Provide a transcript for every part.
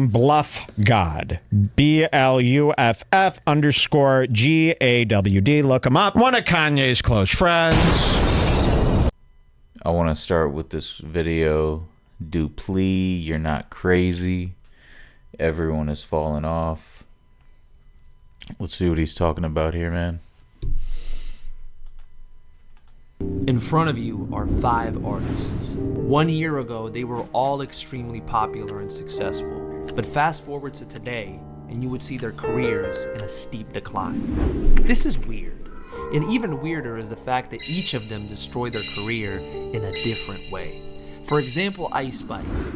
bluffgawd. BLUFF_GAWD. Look him up. One of Kanye's close friends. I want to start with this video. Duplee, you're not crazy. Everyone is falling off. Let's see what he's talking about here, man. In front of you are 5 artists. 1 year ago, they were all extremely popular and successful. But fast forward to today, and you would see their careers in a steep decline. This is weird. And even weirder is the fact that each of them destroyed their career in a different way. For example, Ice Spice.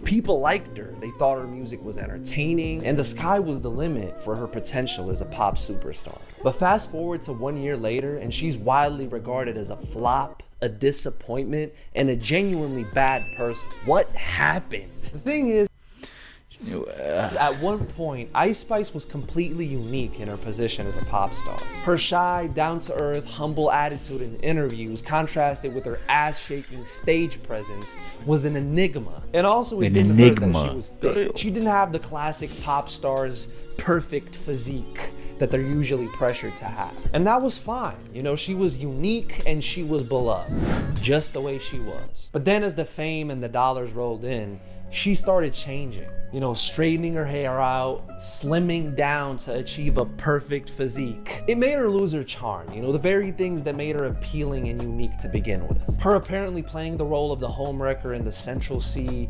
People liked her. They thought her music was entertaining, and the sky was the limit for her potential as a pop superstar. But fast forward to 1 year later, and she's widely regarded as a flop, a disappointment, and a genuinely bad person. What happened? The thing is, at one point, Ice Spice was completely unique in her position as a pop star. Her shy, down-to-earth, humble attitude in interviews, contrasted with her ass-shaking stage presence, was an enigma. And also, it didn't hurt that she was thick. She didn't have the classic pop star's perfect physique that they're usually pressured to have. And that was fine. You know, she was unique and she was beloved, just the way she was. But then as the fame and the dollars rolled in, she started changing, you know, straightening her hair out, slimming down to achieve a perfect physique. It made her lose her charm, you know, the very things that made her appealing and unique to begin with. Her apparently playing the role of the homewrecker in the Central C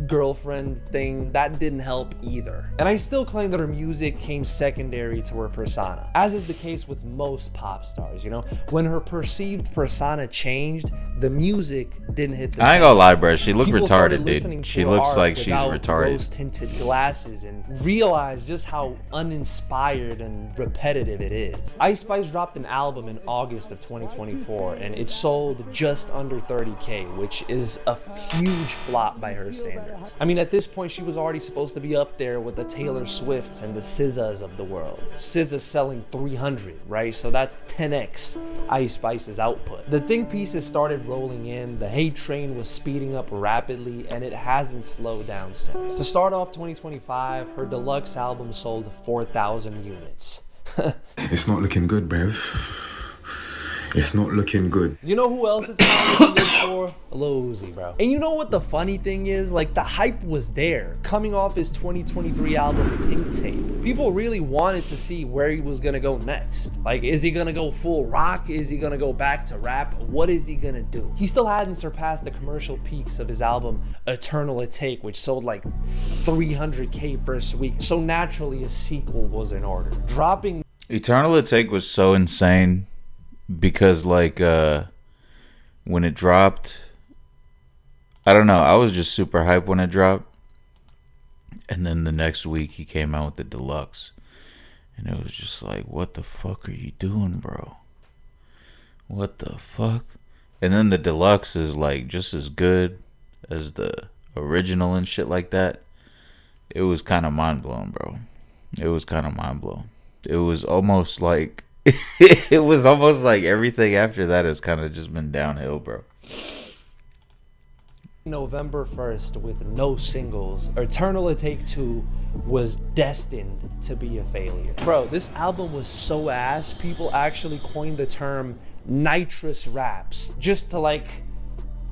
girlfriend thing, that didn't help either. And I still claim that her music came secondary to her persona, as is the case with most pop stars, you know? When her perceived persona changed, the music didn't hit the I ain't same. gonna lie, bro. She looked People retarded, started dude. to She her looks art like she's without retarded. rose-tinted glasses and realized just how uninspired and repetitive it is. Ice Spice dropped an album in August of 2024, and it sold just under 30K, which is a huge flop by her standards. I mean, at this point, she was already supposed to be up there with the Taylor Swifts and the SZAs of the world. SZA's selling 300, right? So that's 10x Ice Spice's output. The think pieces started rolling in, the hate train was speeding up rapidly, and it hasn't slowed down since. To start off 2025, her deluxe album sold 4,000 units. It's not looking good, bruv. It's not looking good. You know who else it's not looking good for? Lil Uzi, bro. And you know what the funny thing is? Like, the hype was there. Coming off his 2023 album, Pink Tape. People really wanted to see where he was gonna go next. Like, is he gonna go full rock? Is he gonna go back to rap? What is he gonna do? He still hadn't surpassed the commercial peaks of his album, Eternal It Take, which sold like 300K first week. So naturally, a sequel was in order. Dropping Eternal It Take was so insane because, like, when it dropped, I don't know, I was just super hyped when it dropped. And then the next week he came out with the deluxe. And it was just like, what the fuck are you doing, bro? What the fuck? And then the deluxe is like just as good as the original and shit like that. It was kind of mind blowing, bro. It was kind of mind blowing. It was almost like it was almost like everything after that has kind of just been downhill, bro. November 1st with no singles, Eternal It Take 2 was destined to be a failure. Bro, this album was so ass, people actually coined the term nitrous raps just to like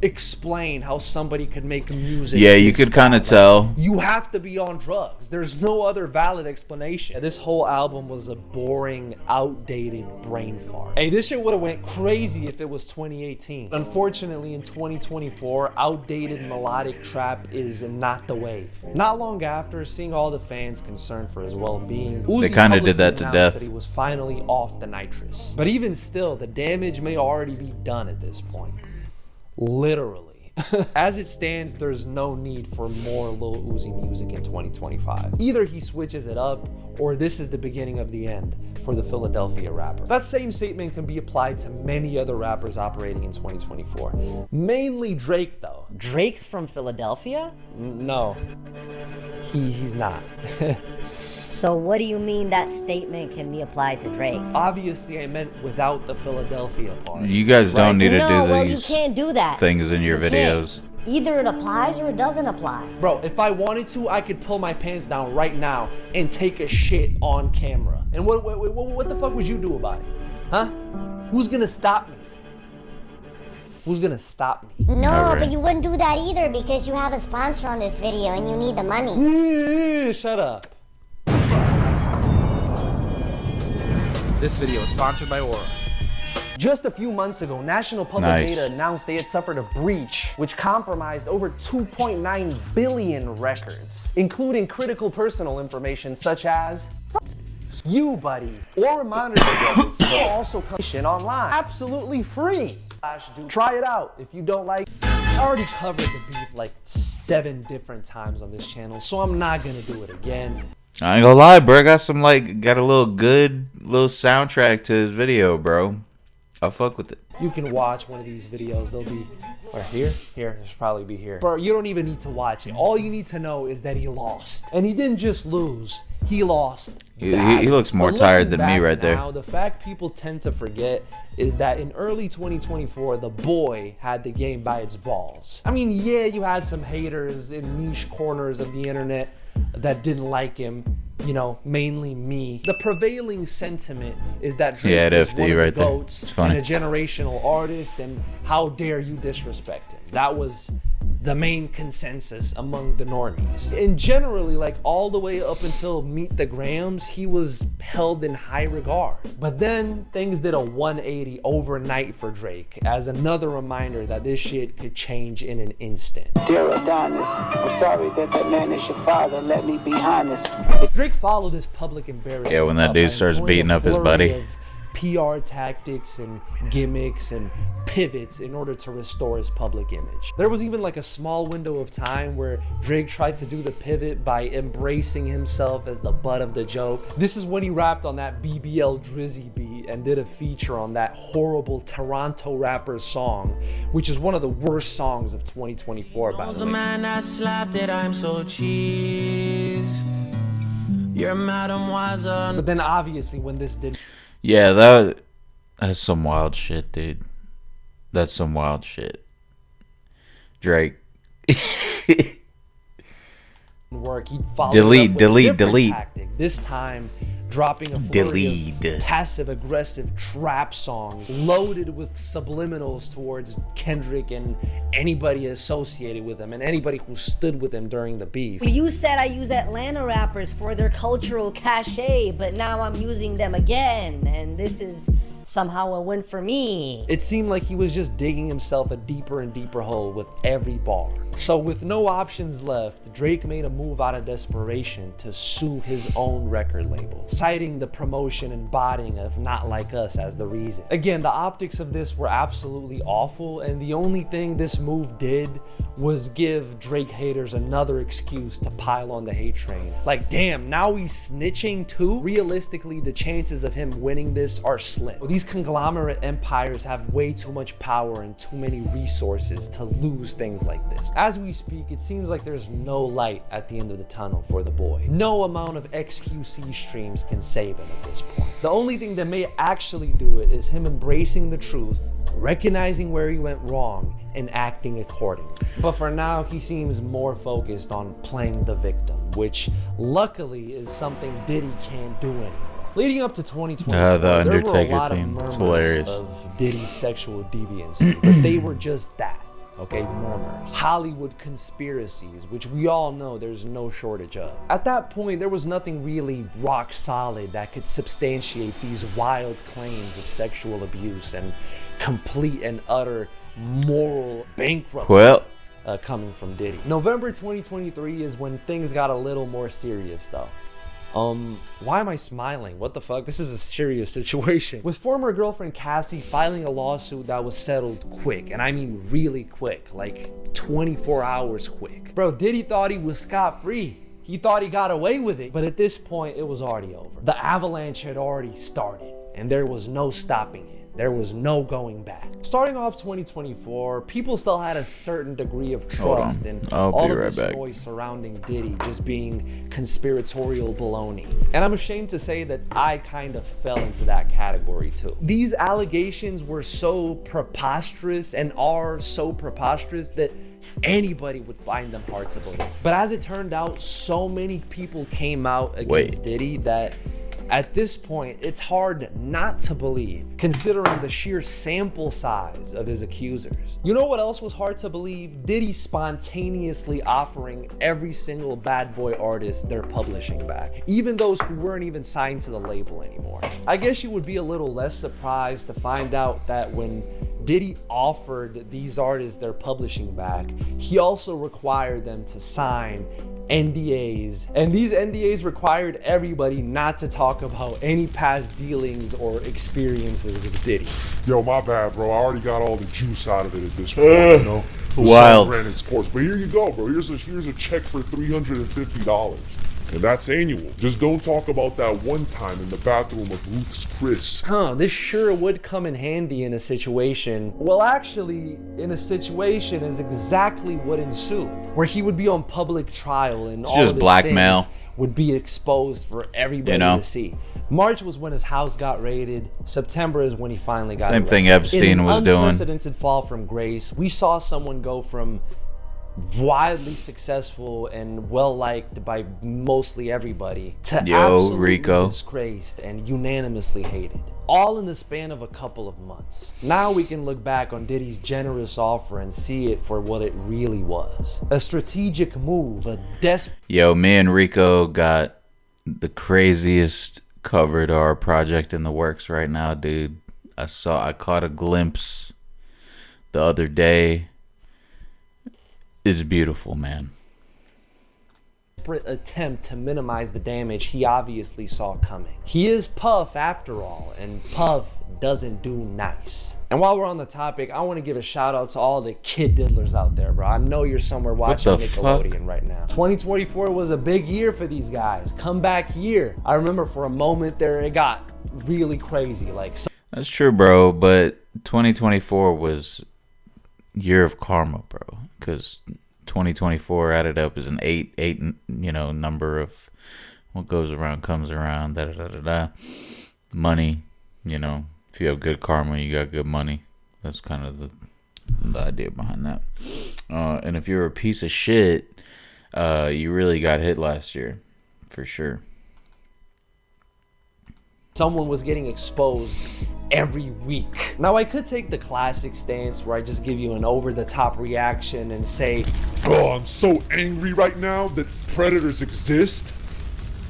explain how somebody could make music. Yeah, you could kind of tell. You have to be on drugs. There's no other valid explanation. This whole album was a boring, outdated brain fart. Hey, this shit would have went crazy if it was 2018. Unfortunately, in 2024, outdated melodic trap is not the wave. Not long after, seeing all the fans concerned for his well-being, They kind of did that to death. that he was finally off the nitrous. But even still, the damage may already be done at this point. Literally. As it stands, there's no need for more Lil Uzi music in 2025. Either he switches it up, or this is the beginning of the end for the Philadelphia rapper. That same statement can be applied to many other rappers operating in 2024. Mainly Drake, though. Drake's from Philadelphia? No, he's not. So what do you mean that statement can be applied to Drake? Obviously, I meant without the Philadelphia part. You guys don't need to No, do well, you these can't do that. things in your You can't. videos. Either it applies or it doesn't apply. Bro, if I wanted to, I could pull my pants down right now and take a shit on camera. And what the fuck would you do about it? Huh? Who's gonna stop me? Who's gonna stop me? No, Alright. but you wouldn't do that either because you have a sponsor on this video and you need the money. Shut up. This video is sponsored by Aura. Just a few months ago, National Public Nice. Data announced they had suffered a breach which compromised over 2.9 billion records, including critical personal information such as you, buddy, or monitoring gadgets that are also coming online, absolutely free. Try it out if you don't like. I already covered the beef like 7 different times on this channel, so I'm not gonna do it again. I ain't gonna lie, bro. Got a little soundtrack to his video, bro. I'll fuck with it. You can watch one of these videos. They'll be, or here, it should probably be here. Bro, you don't even need to watch it. All you need to know is that he lost. And he didn't just lose, he lost. He looks more But tired looking than me back right there. now, the fact people tend to forget is that in early 2024, the boy had the game by its balls. I mean, yeah, you had some haters in niche corners of the internet that didn't like him. You know, mainly me. The prevailing sentiment is that Drake is FD one of right the there. GOATs It's funny. and a generational artist, and how dare you disrespect him. That was the main consensus among the normies. And generally, like all the way up until Meet the Grahams, he was held in high regard. But then things did a 180 overnight for Drake as another reminder that this shit could change in an instant. Dear Adonis, I'm sorry that man is your father. Let me be honest. Drake followed this public embarrassment. Yeah, when that up dude by starts employing beating a up his flurry buddy. of PR tactics and gimmicks and pivots in order to restore his public image. There was even like a small window of time where Drake tried to do the pivot by embracing himself as the butt of the joke. This is when he rapped on that BBL Drizzy beat and did a feature on that horrible Toronto rapper song, which is one of the worst songs of 2024, by the way. Man, I slapped it, I'm so cheesed. You're mademoiselle. But then obviously when this did Yeah, that's some wild shit, dude. That's some wild shit. Drake. work, he'd follow Delete, it up with a delete, different delete. tactic. This time dropping a flurry Delete. of passive-aggressive trap songs loaded with subliminals towards Kendrick and anybody associated with him and anybody who stood with him during the beef. You said I use Atlanta rappers for their cultural cachet, but now I'm using them again, and this is somehow a win for me. It seemed like he was just digging himself a deeper and deeper hole with every bar. So with no options left, Drake made a move out of desperation to sue his own record label, citing the promotion and botting of Not Like Us as the reason. Again, the optics of this were absolutely awful, and the only thing this move did was give Drake haters another excuse to pile on the hate train. Like, damn, now he's snitching too? Realistically, the chances of him winning this are slim. These conglomerate empires have way too much power and too many resources to lose things like this. As we speak, it seems like there's no light at the end of the tunnel for the boy. No amount of XQC streams can save him at this point. The only thing that may actually do it is him embracing the truth, recognizing where he went wrong, and acting accordingly. But for now, he seems more focused on playing the victim, which luckily is something Diddy can't do anymore. Leading up to 2024, The there were a Undertaker lot of theme. It's murmurs hilarious. of Diddy's sexual deviancy, but they were just that. Okay, murmurs. Hollywood conspiracies, which we all know there's no shortage of. At that point, there was nothing really rock solid that could substantiate these wild claims of sexual abuse and complete and utter moral bankruptcy. Well, Coming from Diddy. November 2023 is when things got a little more serious though. Why am I smiling? What the fuck? This is a serious situation. With former girlfriend Cassie filing a lawsuit that was settled quick, and I mean really quick, like 24 hours quick. Bro, Diddy thought he was scot-free. He thought he got away with it, but at this point, it was already over. The avalanche had already started, and there was no stopping it. There was no going back. Starting off 2024, people still had a certain degree of trust in I'll all be of right this back. noise surrounding Diddy just being conspiratorial baloney. And I'm ashamed to say that I kind of fell into that category too. These allegations were so preposterous and are so preposterous that anybody would find them hard to believe. But as it turned out, so many people came out against Diddy that at this point, it's hard not to believe, considering the sheer sample size of his accusers. You know what else was hard to believe? Diddy spontaneously offering every single bad boy artist their publishing back, even those who weren't even signed to the label anymore. I guess you would be a little less surprised to find out that when Diddy offered these artists their publishing back, he also required them to sign NDAs, and these NDAs required everybody not to talk about any past dealings or experiences with Diddy. Yo, my bad, bro. I already got all the juice out of it at this point, you know? Wild. $7,000 in sports. But here you go, bro. Here's a check for $350. And that's annual. Just don't talk about that one time in the bathroom of Ruth's Chris. This sure would come in handy in a situation. Well, actually, in a situation is exactly what ensued, where he would be on public trial and all just of his blackmail sins would be exposed for everybody to see. March was when his house got raided. September is when he finally got Same arrested. thing Epstein was doing. In an unprecedented fall from grace, we saw someone go from wildly successful and well liked by mostly everybody to absolutely disgraced and unanimously hated, all in the span of a couple of months. Now we can look back on Diddy's generous offer and see it for what it really was: a strategic move, a Yo, me and Rico got the craziest cover to our project in the works right now, dude. I caught a glimpse the other day. It's beautiful, man. Attempt to minimize the damage he obviously saw coming. He is Puff after all, and Puff doesn't do nice. And while we're on the topic, I want to give a shout out to all the kid diddlers out there, bro. I know you're somewhere watching Nickelodeon right now. 2024 was a big year for these guys. Comeback year. I remember for a moment there, it got really crazy. That's true, bro, but 2024 was year of karma, bro, because 2024 added up is an eight, number of what goes around comes around, money, if you have good karma, you got good money. That's kind of the idea behind that. And if you're a piece of shit, you really got hit last year, for sure. Someone was getting exposed every week. Now, I could take the classic stance where I just give you an over-the-top reaction and say, "Oh, I'm so angry right now that predators exist.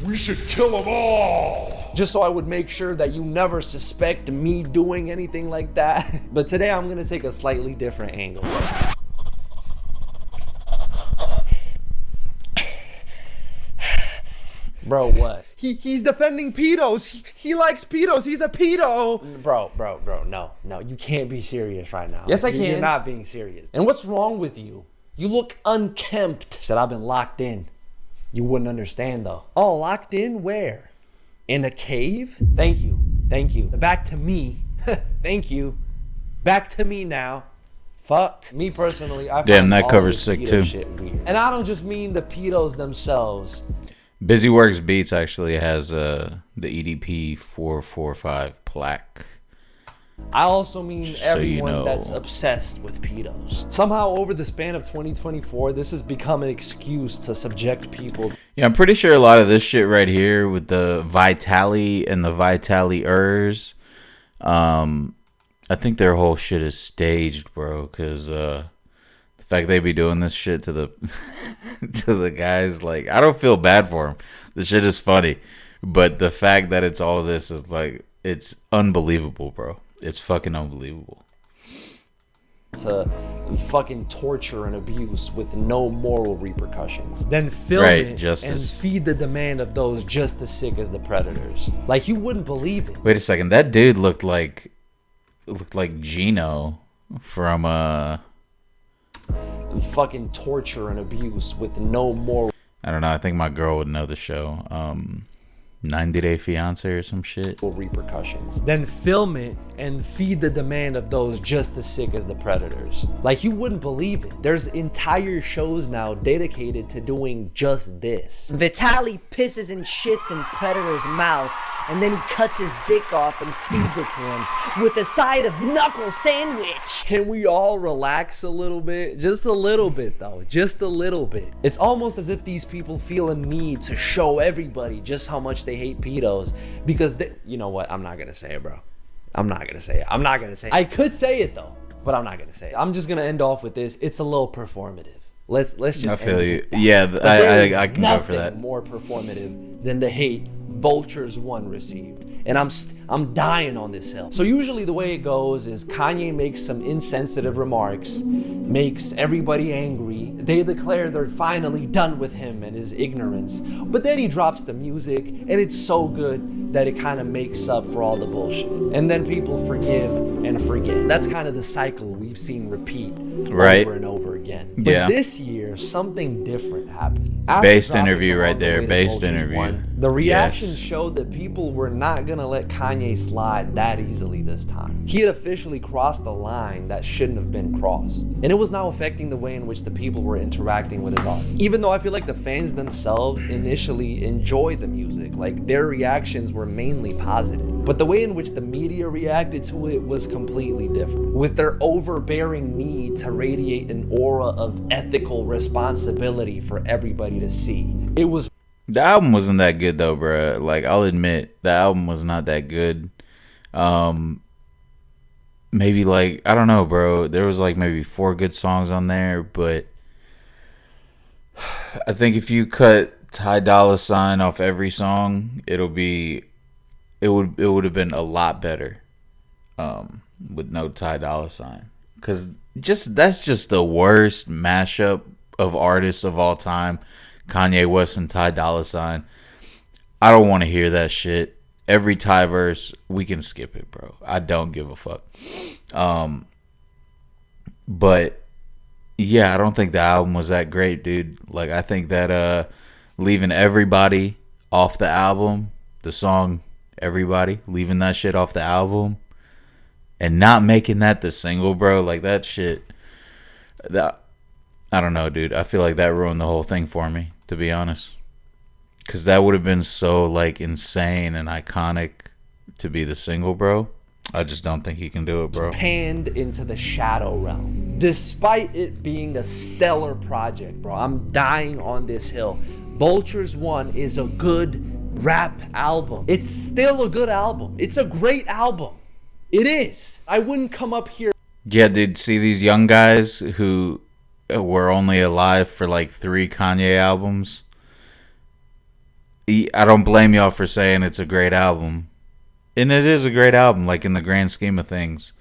We should kill them all." Just so I would make sure that you never suspect me doing anything like that. But today I'm gonna take a slightly different angle. Bro, what? He's defending pedos. He likes pedos. He's a pedo. Bro, no, you can't be serious right now. Yes, I can. You're not being serious. And what's wrong with you? You look unkempt. Said I've been locked in. You wouldn't understand though. Oh, locked in where? In a cave? Thank you. Back to me. Thank you. Back to me now. Fuck. Me personally, I Damn, find that all cover's this sick pedo too. shit weird. And I don't just mean the pedos themselves. Busy Works Beats actually has the EDP 445 plaque. I also mean Just so everyone you know. that's obsessed with pedos. Somehow over the span of 2024, this has become an excuse to subject people. Yeah, I'm pretty sure a lot of this shit right here with the Vitali and the Vitali-ers, I think their whole shit is staged, bro, because the fact they be doing this shit to the to the guys, like, I don't feel bad for them. The shit is funny, but the fact that it's all of this is like, it's unbelievable, bro. It's fucking unbelievable. To fucking torture and abuse with no moral repercussions. Then film it justice. and feed the demand of those just as sick as the predators. Like, you wouldn't believe it. Wait a second, that dude looked like Gino from Fucking torture and abuse with no moral. I don't know, I think my girl would know the show. 90 Day Fiance or some shit. Repercussions. Then film it and feed the demand of those just as sick as the predators. Like, you wouldn't believe it. There's entire shows now dedicated to doing just this. Vitali pisses and shits in Predator's mouth and then he cuts his dick off and feeds it to him with a side of knuckle sandwich. Can we all relax a little bit? Just a little bit though, just a little bit. It's almost as if these people feel a need to show everybody just how much they hate pedos because you know what? I'm not gonna say it, bro. I'm not gonna say it. I could say it though, but I'm not gonna say it. I'm just gonna end off with this. It's a little performative. Let's just. I feel you. That. Yeah, I can go for that. More performative than the hate Vultures 1 received, and I'm dying on this hill. So usually the way it goes is Kanye makes some insensitive remarks, makes everybody angry. They declare they're finally done with him and his ignorance, but then he drops the music, and it's so good that it kind of makes up for all the bullshit, and then people forgive and forget. That's kind of the cycle we've seen repeat over and over again. But this year, something different happened. Based interview right there. Based interview. The reaction showed that people were not gonna let Kanye slide that easily this time. He had officially crossed the line that shouldn't have been crossed, and it was now affecting the way in which the people were interacting with his art. Even though I feel like the fans themselves initially enjoyed the music, like their reactions were mainly positive, but the way in which the media reacted to it was completely different, with their overbearing need to radiate an aura of ethical responsibility for everybody to see. The album wasn't that good though, bruh. Like, I'll admit, the album was not that good. Maybe like, I don't know, bro. There was like maybe 4 good songs on there, but I think if you cut Ty Dolla $ign off every song, it would have been a lot better with no Ty Dolla $ign. Cause that's just the worst mashup of artists of all time. Kanye West and Ty Dolla $ign. I don't want to hear that shit. Every Ty verse, we can skip it, bro. I don't give a fuck. But yeah, I don't think the album was that great, dude. Like, I think that leaving Everybody off the album, the song Everybody, leaving that shit off the album and not making that the single, bro, like that shit, that, I don't know, dude. I feel like that ruined the whole thing for me, to be honest. Because that would have been so, like, insane and iconic to be the single, bro. I just don't think he can do it, bro. Panned into the shadow realm. Despite it being a stellar project, bro. I'm dying on this hill. Vultures 1 is a good rap album. It's still a good album. It's a great album. It is. I wouldn't come up here. Yeah, dude, see these young guys who were only alive for like 3 Kanye albums. I don't blame y'all for saying it's a great album. And it is a great album, like in the grand scheme of things.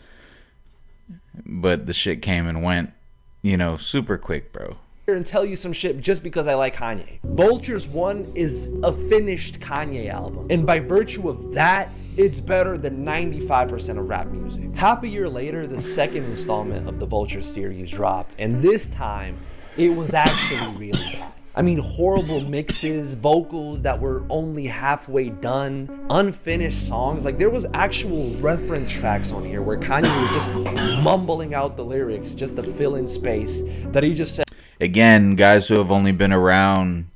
But the shit came and went, you know, super quick, bro. And tell you some shit just because I like Kanye. Vultures 1 is a finished Kanye album. And by virtue of that, it's better than 95% of rap music. Half a year later, the second installment of the Vultures series dropped. And this time, it was actually really bad. I mean, horrible mixes, vocals that were only halfway done, unfinished songs. Like, there was actual reference tracks on here where Kanye was just mumbling out the lyrics just to fill in space that he just said. Again, guys who have only been around,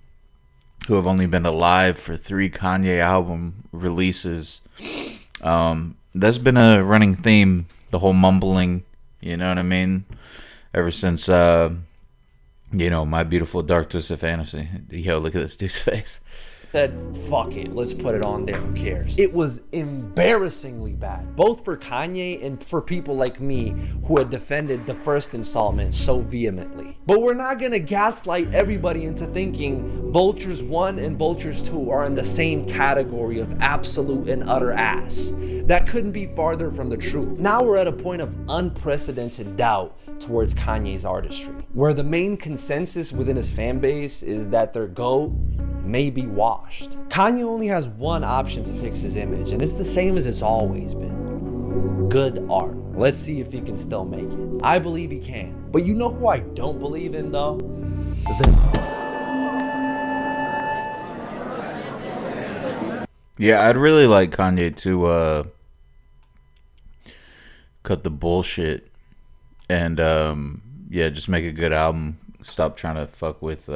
who have only been alive for 3 Kanye album releases. That's been a running theme, the whole mumbling, you know what I mean? Ever since, you know, My Beautiful Dark Twisted Fantasy. Yo, look at this dude's face. Said, fuck it, let's put it on there, who cares? It was embarrassingly bad, both for Kanye and for people like me who had defended the first installment so vehemently. But we're not gonna gaslight everybody into thinking Vultures 1 and Vultures 2 are in the same category of absolute and utter ass. That couldn't be farther from the truth. Now we're at a point of unprecedented doubt towards Kanye's artistry, where the main consensus within his fan base is that their GOAT may be washed. Kanye only has one option to fix his image, and it's the same as it's always been. Good art. Let's see if he can still make it. I believe he can. But you know who I don't believe in, though? Yeah, I'd really like Kanye to cut the bullshit and yeah, just make a good album. Stop trying to fuck with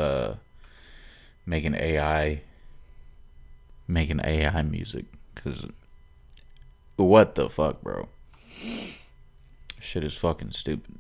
making AI music. Cause what the fuck, bro? Shit is fucking stupid.